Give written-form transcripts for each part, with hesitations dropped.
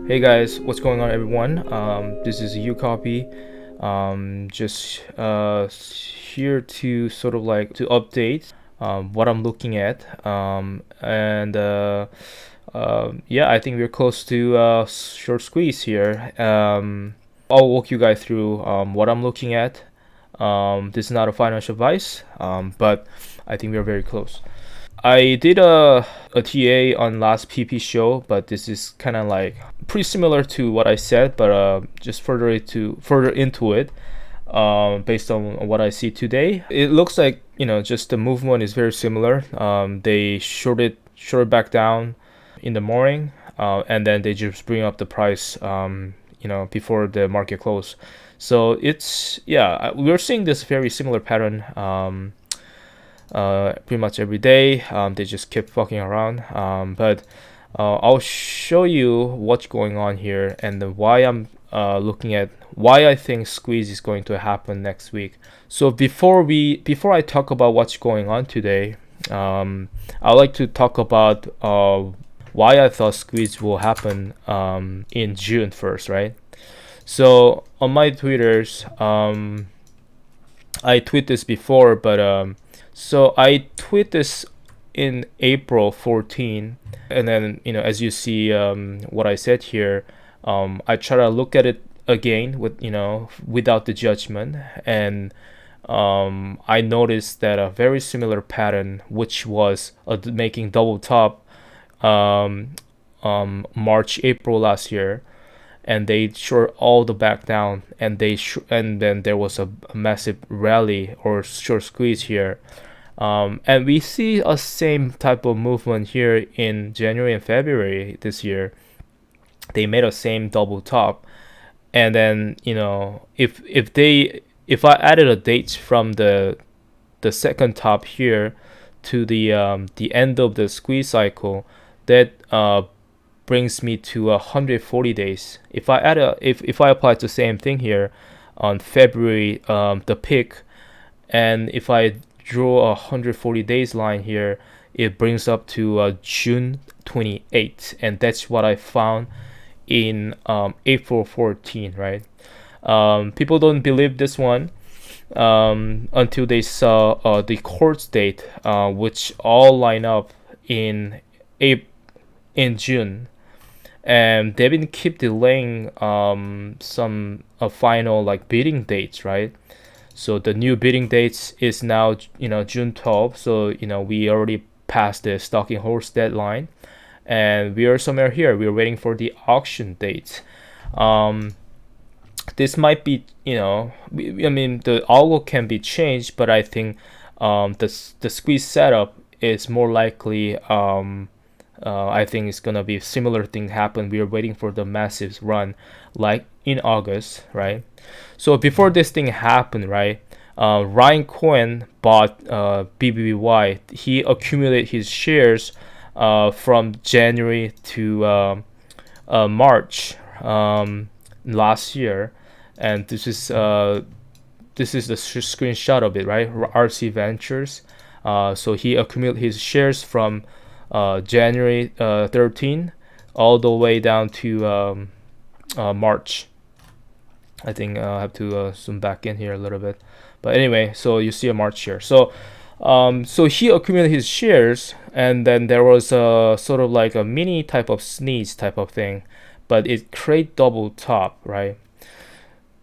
Hey guys, what's going on, everyone? This is U copy. Just here to sort of like to update what I'm looking at. Yeah, I think we're close to short squeeze here. I'll walk you guys through what I'm looking at. This is not a financial advice, but I think we're very close. I did a TA on last PP show, but this is kind of like pretty similar to what I said, but just further into it, based on what I see today. It looks like just the movement is very similar. They shorted back down in the morning, and then they just bring up the price, before the market close. So it's yeah, we're seeing this very similar pattern. Pretty much every day. They just keep fucking around. But I'll show you what's going on here and then why I'm looking at why I think squeeze is going to happen next week. So before I talk about what's going on today, I'd like to talk about why I thought squeeze will happen in June first, right? So on my Twitters, I tweet this before, but so I tweet this in April 14, and then as you see, what I said here, I try to look at it again with without the judgment, and I noticed that a very similar pattern, which was making double top, March April last year, and they short all the back down, and and then there was a massive rally or short squeeze here, and we see a same type of movement here in January and February this year. They made a same double top, and then if I added a date from the second top here to the end of the squeeze cycle, that brings me to 140 days. If I add if I apply the same thing here on February, the peak, and if I draw a 140 days line here, it brings up to June 28th, and that's what I found in April 14, right? People don't believe this one until they saw the court date, which all line up in June, and they've been keep delaying some final like bidding dates, right? So the new bidding dates is now June 12th. So we already passed the stalking horse deadline, and we are somewhere here. We're waiting for the auction date. This might be I mean the algo can be changed, but I think the squeeze setup is more likely. I think it's gonna be a similar thing happen. We are waiting for the massive run, like in August, right? So before this thing happened, right? Ryan Cohen bought BBBY. He accumulated his shares from January to March last year, and this is the screenshot of it, right? RC Ventures. So he accumulated his shares from January 13 all the way down to March. I think I have to zoom back in here a little bit, but anyway, so you see a March here. So so he accumulated his shares, and then there was a sort of like a mini type of sneeze type of thing, but it create double top, right?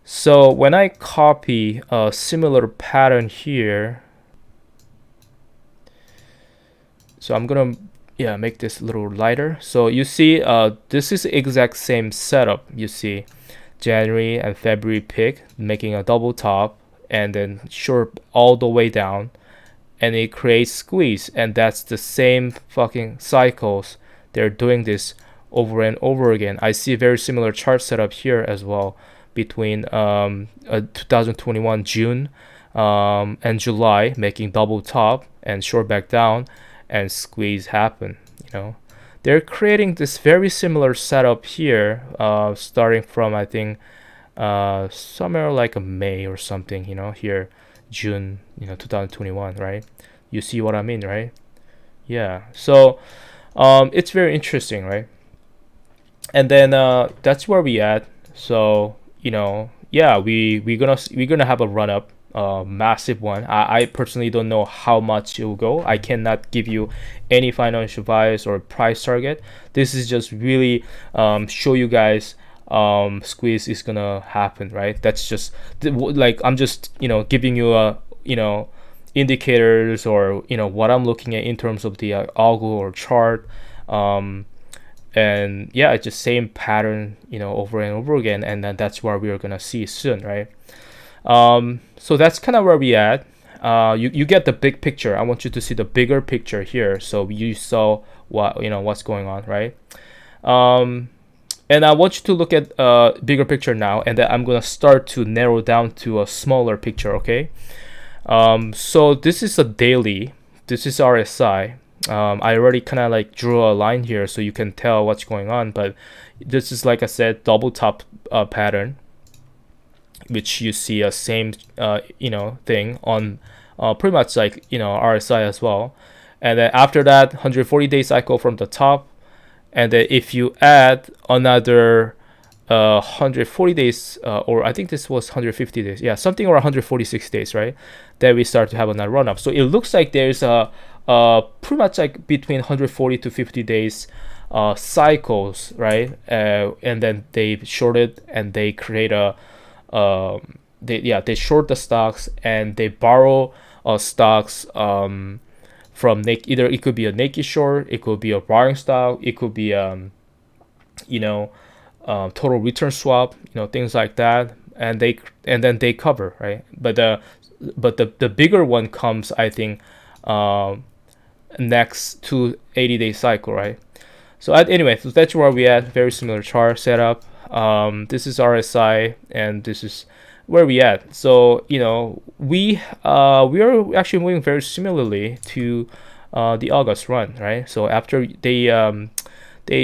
So when I copy a similar pattern here, so I'm gonna make this a little lighter. So you see this is exact same setup. You see January and February pick making a double top, and then short all the way down, and it creates squeeze, and that's the same fucking cycles. They're doing this over and over again. I see a very similar chart setup here as well between 2021 June and July, making double top and short back down, and squeeze happen. They're creating this very similar setup here, starting from I think somewhere like a May or something. Here June 2021, right? You see what I mean, right? Yeah. So it's very interesting, right? And then that's where we at. So yeah, we're gonna have a run up, massive one. I personally don't know how much it will go. I cannot give you any financial advice or price target. This is just really show you guys squeeze is gonna happen, right? That's just like I'm just giving you a indicators, or what I'm looking at in terms of the algo or chart. And yeah, it's just same pattern over and over again, and then that's where we're gonna see soon, right? So that's kind of where we at. You get the big picture. I want you to see the bigger picture here, so you saw what's going on, right? And I want you to look at bigger picture now, and then I'm gonna start to narrow down to a smaller picture, okay? So this is a daily. This is RSI. I already kind of like drew a line here so you can tell what's going on, but this is, like I said, double top pattern, which you see a same thing on pretty much like RSI as well. And then after that, 140-day cycle from the top, and then if you add another 140 days, or I think this was 150 days, yeah, something, or 146 days, right? Then we start to have another run up. So it looks like there's a pretty much like between 140 to 50 days cycles, right? And then they shorted, and they create a they short the stocks, and they borrow stocks from either it could be a naked short, it could be a borrowing stock, it could be total return swap, things like that, and then they cover, right? But the bigger one comes, I think, next to 80-day cycle, right? So anyway, so that's where we at. Very similar chart setup. This is RSI, and this is where we at. So we are actually moving very similarly to the August run, right? So after they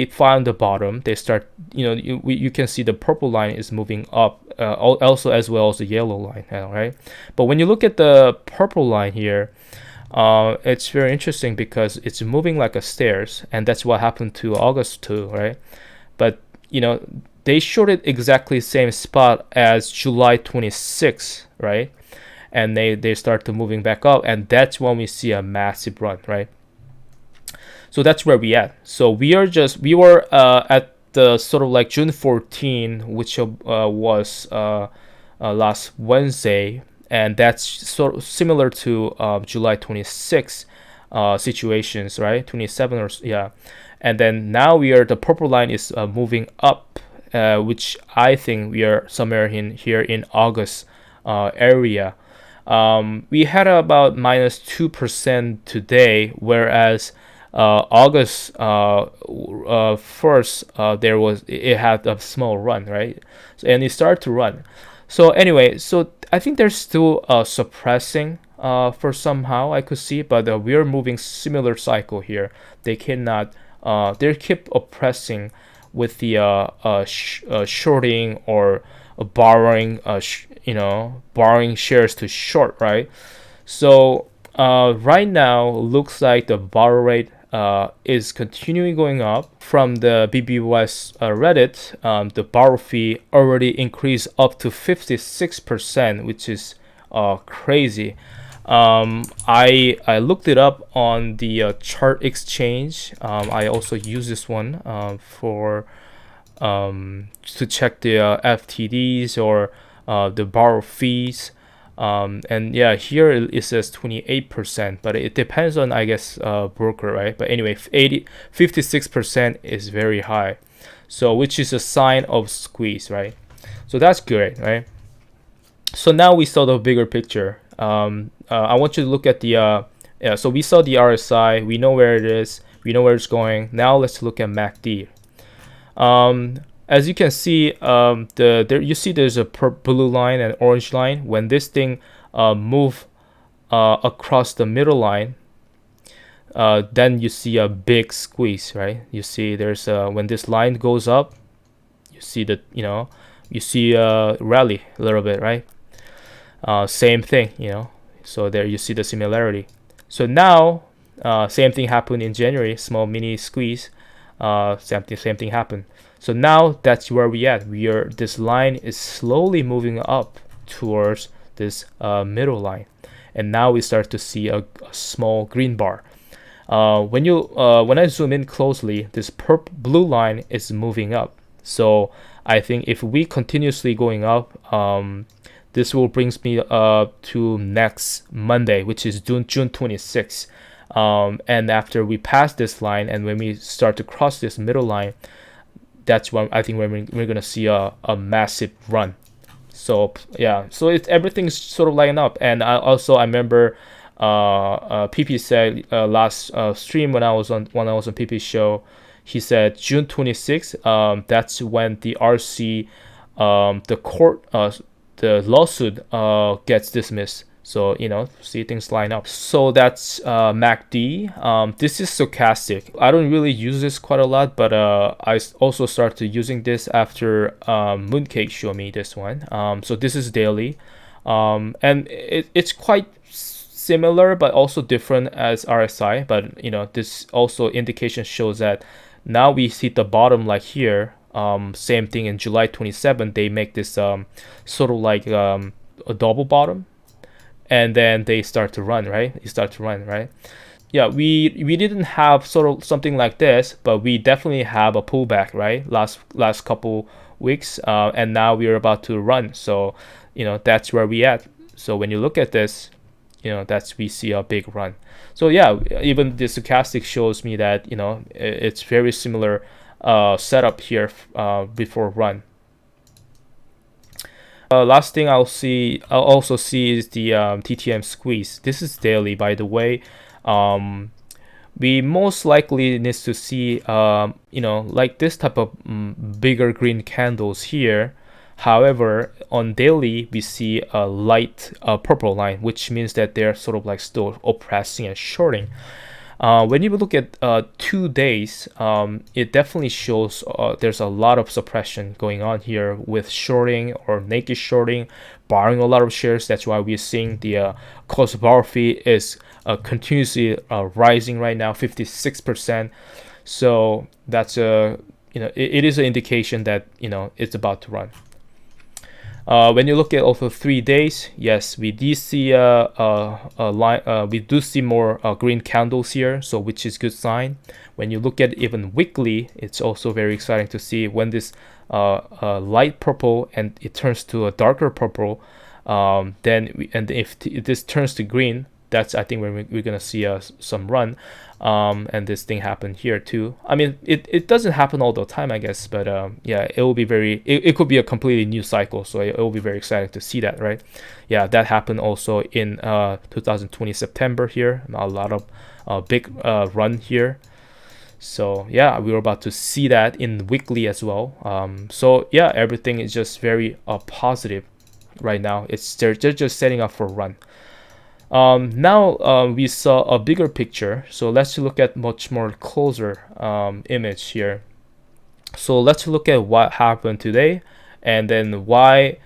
found the bottom, they start, you can see the purple line is moving up, also as well as the yellow line, right? But when you look at the purple line here, it's very interesting because it's moving like a stairs, and that's what happened to August too, right? But they shorted exactly the same spot as July 26, right? And they start to moving back up, and that's when we see a massive run, right? So that's where we at. So we were at the sort of like June 14, which was last Wednesday, and that's sort of similar to July 26 situations, right? 27 or yeah. And then now the purple line is moving up, which I think we are somewhere here in August area. We had about -2% today, whereas August 1st, it had a small run, right? So, and it started to run. So anyway, so I think they're still suppressing for somehow I could see, but we're moving similar cycle here. They cannot. They keep oppressing with the shorting or borrowing, borrowing shares to short, right? So right now looks like the borrow rate is continuing going up. From the BBBY Reddit, the borrow fee already increased up to 56%, which is crazy. I looked it up on the chart exchange. I also use this one for to check the FTDs or the borrow fees. And yeah, here it says 28%, but it depends on, I guess, broker, right? But anyway, 56% is very high, so which is a sign of squeeze, right? So that's good, right? So now we saw the bigger picture. I want you to look at the so we saw the RSI, we know where it is, we know where it's going. Now let's look at MACD. As you can see, you see there's a blue line and orange line. When this thing move across the middle line, then you see a big squeeze, right? You see there's when this line goes up, you see that you see a rally a little bit, right? Same thing, so there you see the similarity. So now same thing happened in January, small mini squeeze. Same thing happened. So now that's where we at. This line is slowly moving up towards this middle line, and now we start to see a small green bar. When I zoom in closely, this blue line is moving up. So I think if we continuously going up, this will brings me to next Monday, which is June 26th. And after we pass this line, and when we start to cross this middle line, that's when I think we're gonna see a massive run. So yeah, so everything's sort of lining up. And I remember PP said last stream when I was on PP's show, he said June 26th. That's when the RC, the court, the lawsuit gets dismissed. So, see things line up. So that's MACD. This is Stochastic. I don't really use this quite a lot, but I also started using this after Mooncake showed me this one. So this is daily. And it's quite similar, but also different as RSI. But, this also indication shows that now we see the bottom like here. Same thing in July 27, they make this sort of like a double bottom. And then they start to run, right? Yeah, we didn't have sort of something like this, but we definitely have a pullback, right? Last couple weeks, and now we're about to run. So, that's where we at. So when you look at this, we see a big run. So yeah, even the stochastic shows me that it's very similar setup here before run. Last thing I'll also see is the TTM Squeeze. This is daily, by the way. We most likely need to see, like this type of bigger green candles here. However, on daily, we see a light purple line, which means that they're sort of like still oppressing and shorting. When you look at 2 days, it definitely shows there's a lot of suppression going on here with shorting or naked shorting, borrowing a lot of shares. That's why we're seeing the cost of borrow fee is continuously rising right now, 56%. So that's it is an indication that it's about to run. When you look at also 3 days, yes, we do see a line. We do see more green candles here, so which is good sign. When you look at it even weekly, it's also very exciting to see when this light purple and it turns to a darker purple. If this turns to green, that's I think we're gonna see some run. And this thing happened here too. I mean, it doesn't happen all the time, I guess, but yeah, it will be it could be a completely new cycle, so it will be very exciting to see that, right? Yeah, that happened also in 2020 September here. A lot of big run here. So yeah, we were about to see that in weekly as well. So yeah, everything is just very positive right now. They're just setting up for a run. Now we saw a bigger picture, so let's look at much more closer image here. So let's look at what happened today, and then why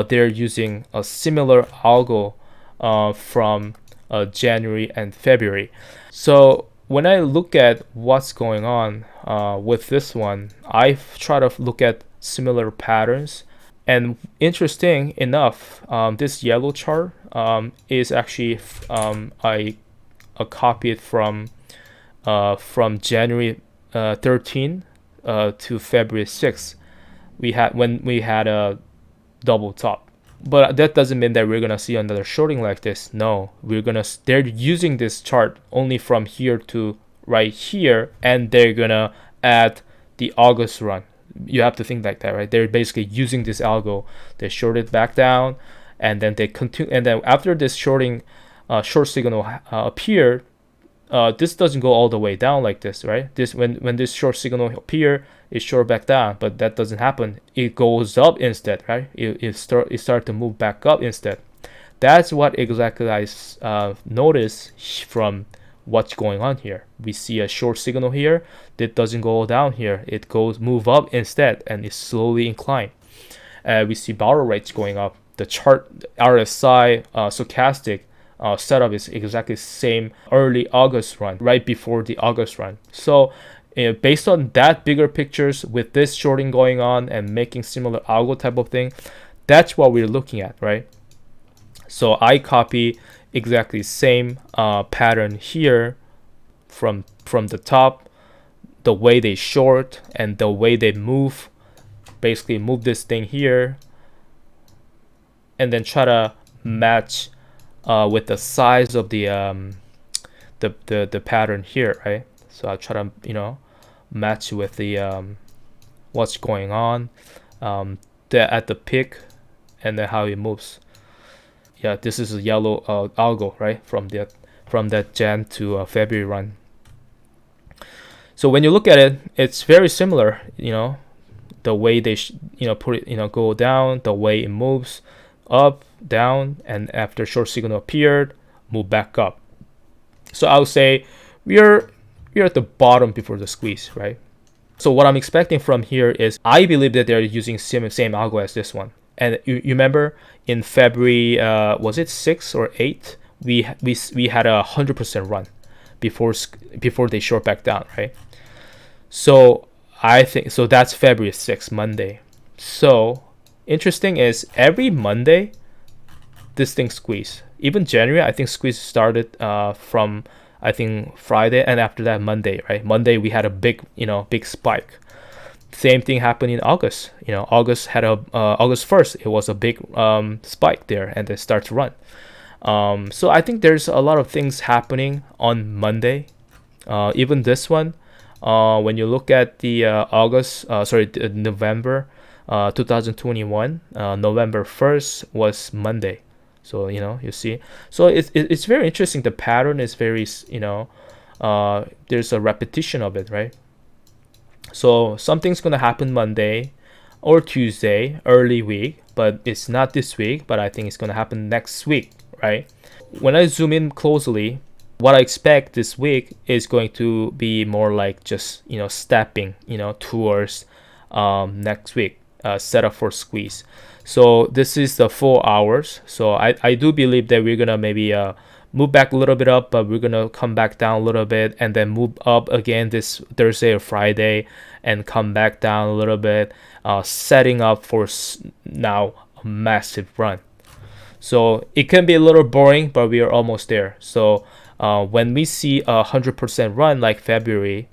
they're using a similar algo from January and February. So when I look at what's going on with this one, I try to look at similar patterns. And interesting enough, this yellow chart is actually I copied from January 13 to February 6. When we had a double top. But that doesn't mean that we're gonna see another shorting like this. No, they're using this chart only from here to right here, and they're gonna add the August run. You have to think like that, right? They're basically using this algo. They short it back down, and then they continue. And then after this short signal appeared, this doesn't go all the way down like this, right? When this short signal appear, it short back down, but that doesn't happen. It goes up instead, right? It start to move back up instead. That's what exactly I noticed from what's going on here. We see a short signal here that doesn't go down here. It move up instead, and it's slowly incline. We see borrow rates going up. The chart RSI stochastic setup is exactly same early August run, right before the August run. So based on that bigger pictures with this shorting going on and making similar algo type of thing, that's what we're looking at, right? So I copy exactly same pattern here from the top, the way they short and the way they move, basically move this thing here, and then try to match with the size of the pattern here, right? So I'll try to match with the what's going on at the peak, and then how it moves. Yeah, this is a yellow algo, right, from that Jan to February run. So when you look at it, it's very similar, the way they put it, go down, the way it moves up, down, and after short signal appeared, move back up. So I would say we're at the bottom before the squeeze, right? So what I'm expecting from here is, I believe that they're using same algo as this one. And you remember in February, was it 6 or 8? We had a 100% run before they short back down, right? So I think that's February 6th, Monday. So interesting is every Monday, this thing squeeze. Even January, I think squeeze started from I think Friday, and after that Monday, right? Monday we had a big spike. Same thing happened in August. August had August 1st, it was a big spike there, and then start to run. So I think there's a lot of things happening on Monday. Even this one, when you look at the November 2021, November 1st was Monday. So you see, so it's very interesting. The pattern is very there's a repetition of it, right? So something's gonna happen Monday or Tuesday, early week, but it's not this week, but I think it's gonna happen next week, right? When I zoom in closely, what I expect this week is going to be more like just stepping towards next week, setup for squeeze. So this is the 4 hours. So I do believe that we're gonna maybe move back a little bit up, but we're gonna come back down a little bit and then move up again this Thursday or Friday and come back down a little bit, setting up for now a massive run. So it can be a little boring, but we are almost there. So when we see 100% run like February,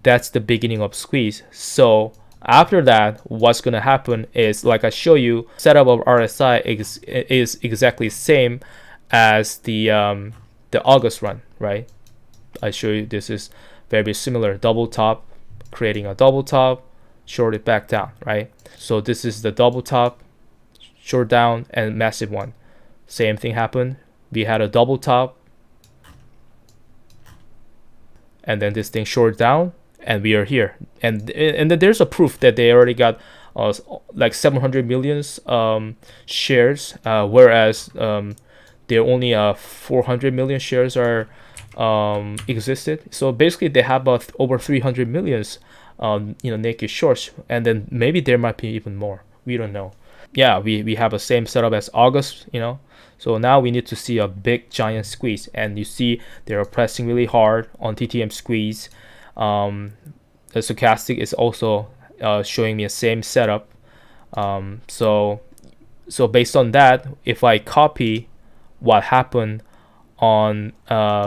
that's the beginning of squeeze. So after that, what's going to happen is, like I show you, setup of RSI is exactly same as the August run, right? I show you this is very similar. Double top, creating a double top, short it back down, right? So this is the double top, short down, and massive one. Same thing happened. We had a double top, and then this thing short down, and we are here. And then there's a proof that they already got like 700 million shares, whereas there only 400 million shares are existed. So basically they have over 300 millions naked shorts, and then maybe there might be even more. We don't know. Yeah, we have the same setup as August, So now we need to see a big giant squeeze, and you see they are pressing really hard on TTM Squeeze. The Stochastic is also showing me the same setup. So based on that, if I copy what happened on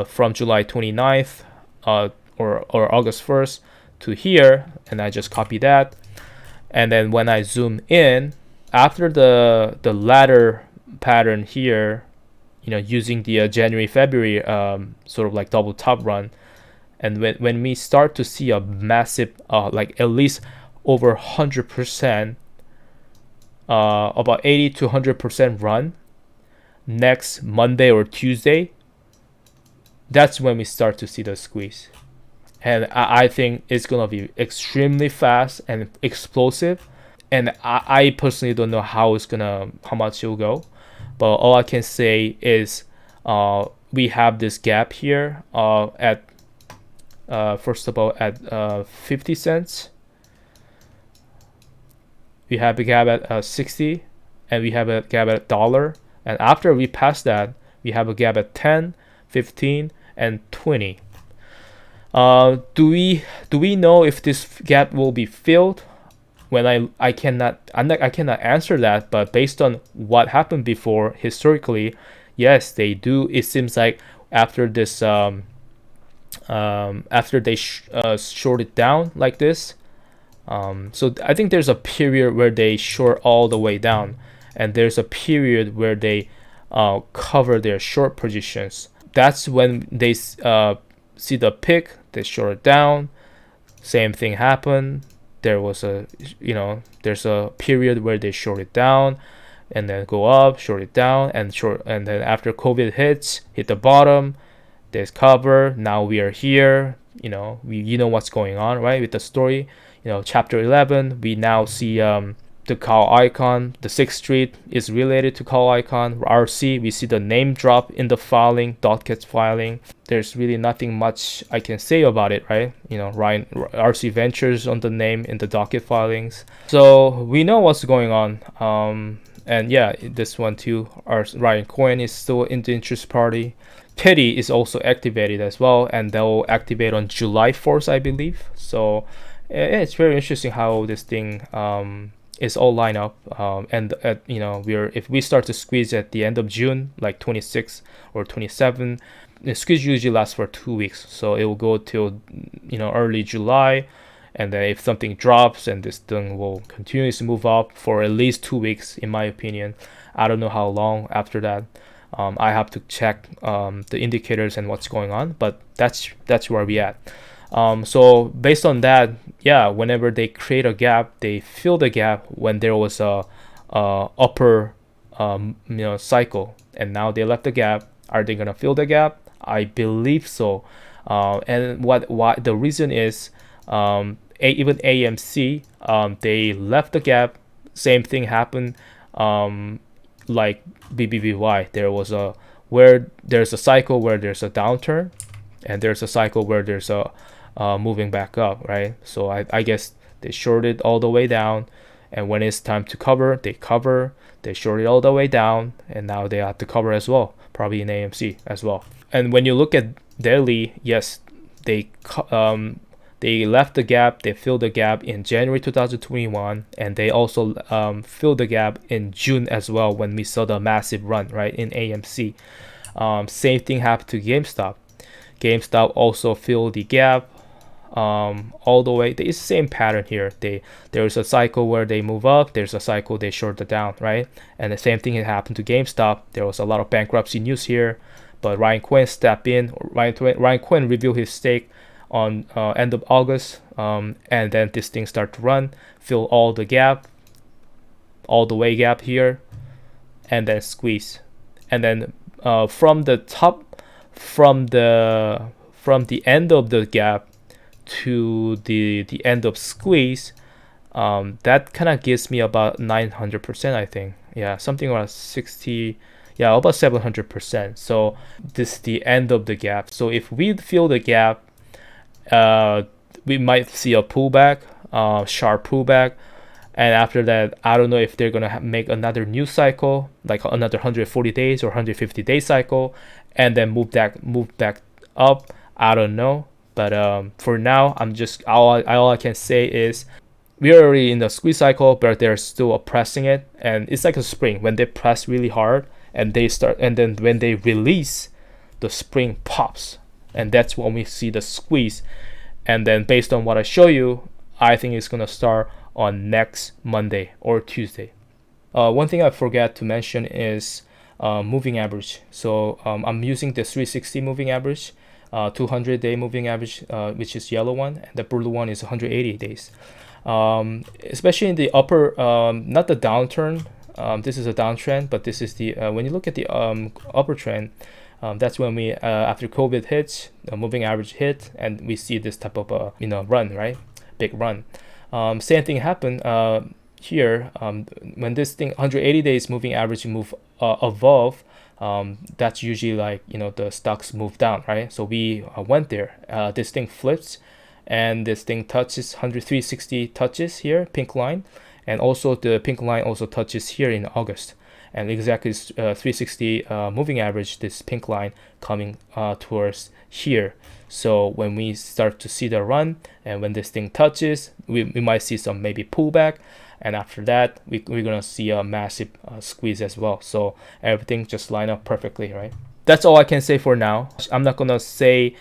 from July 29th or August 1st to here, and I just copy that, and then when I zoom in after the ladder pattern here, using the January February sort of like double top run, and when we start to see a massive like at least over 100%, about 80 to 100% run next Monday or Tuesday, that's when we start to see the squeeze. And I think it's gonna be extremely fast and explosive, and I personally don't know how much it will go, but all I can say is we have this gap here at first of all at 50 cents. We have a gap at 60, and we have a gap at $1, and after we pass that, we have a gap at 10, 15, and 20. Do we know if this gap will be filled? When I cannot answer that, but based on what happened before historically, yes, they do. It seems like after this after they short it down like this, so I think there's a period where they short all the way down, and there's a period where they cover their short positions. That's when they see the pick, they short it down. Same thing happened. There's a period where they short it down and then go up, short it down, and then after COVID hit the bottom, there's cover. Now we are here. You know what's going on, right? With the story, chapter 11, we now see the call icon. The 6th Street is related to call icon. RC, we see the name drop in the filing, .cat filing. There's really nothing much I can say about it, right? Ryan RC Ventures on the name in the docket filings. So we know what's going on. And yeah, this one too, Ryan Cohen is still in the interest party. Petty is also activated as well, and they'll activate on July 4th, I believe. So it's very interesting how this thing is all lined up. And if we start to squeeze at the end of June, like 26 or 27, the squeeze usually lasts for 2 weeks, so it will go till early July. And then if something drops, and this thing will continuously move up for at least 2 weeks, in my opinion. I don't know how long after that. I have to check the indicators and what's going on, but that's where we at. So based on that, yeah, whenever they create a gap, they fill the gap when there was a upper cycle, and now they left the gap. Are they gonna fill the gap? I believe so. And why the reason is, even AMC, they left the gap. Same thing happened like BBBY. Where there's a cycle where there's a downturn, and there's a cycle where there's a moving back up, right? So I guess they shorted all the way down, and when it's time to cover, they shorted all the way down, and now they have to cover as well, probably in AMC as well. And when you look at daily, yes, they left the gap, they filled the gap in January 2021, and they also filled the gap in June as well, when we saw the massive run, right, in AMC. Same thing happened to GameStop. GameStop also filled the gap all the way. It's the same pattern here. There's a cycle where they move up, there's a cycle they short it down, right? And the same thing happened to GameStop. There was a lot of bankruptcy news here, but Ryan Cohen stepped in. Ryan Cohen revealed his stake on end of August, and then this thing start to run, fill all the gap, all the way gap here, and then squeeze. And then from the top, from the end of the gap to the end of squeeze, that kind of gives me about 900%, I think. Yeah, something around 60, yeah, about 700%. So this is the end of the gap. So if we fill the gap, we might see a pullback, sharp pullback, and after that, I don't know if they're gonna make another new cycle, like another 140 days or 150 day cycle, and then move back up. I don't know, but for now, I'm just all I can say is we're already in the squeeze cycle, but they're still pressing it, and it's like a spring. When they press really hard and then when they release, the spring pops, and that's when we see the squeeze. And then based on what I show you, I think it's gonna start on next Monday or Tuesday. One thing I forgot to mention is moving average. So I'm using the 360 moving average, 200-day moving average, which is yellow one, and the blue one is 180 days. Especially in the upper, not the downturn. This is a downtrend, but this is the when you look at the upper trend. That's when we after COVID hits, the moving average hit, and we see this type of run, right? Big run. Same thing happened here when this thing 180 days moving average move above. That's usually like the stocks move down, right? So we went there. This thing flips, and this thing touches 360 touches here, pink line, and also the pink line also touches here in August. and exactly 360 moving average, this pink line coming towards here. So when we start to see the run, and when this thing touches, we might see some maybe pullback, and after that we're gonna see a massive squeeze as well. So everything just line up perfectly, right? That's all I can say for now. I'm not gonna say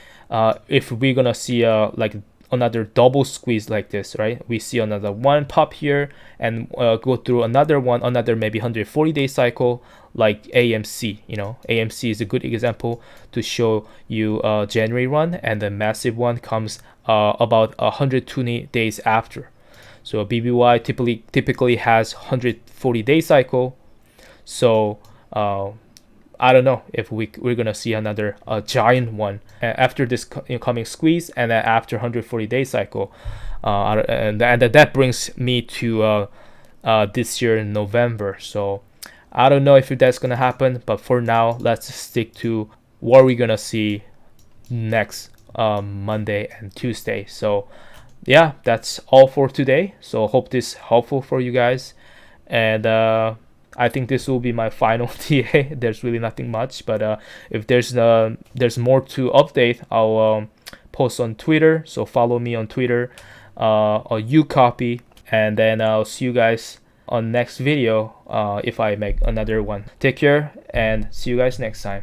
if we're gonna see like another double squeeze like this, right? We see another one pop here and go through another one, another maybe 140-day cycle like AMC. You know, AMC is a good example to show you January run, and the massive one comes about 120 days after. So BBY typically has 140-day cycle. So I don't know if we're gonna see another giant one after this coming squeeze, and then after 140-day cycle, and that brings me to this year in November. So I don't know if that's gonna happen, but for now, let's stick to what we're gonna see next Monday and Tuesday. So yeah, that's all for today. So hope this helpful for you guys, and I think this will be my final TA. There's really nothing much, but if there's more to update, I'll post on Twitter. So follow me on Twitter, or you copy, and then I'll see you guys on next video if I make another one. Take care and see you guys next time.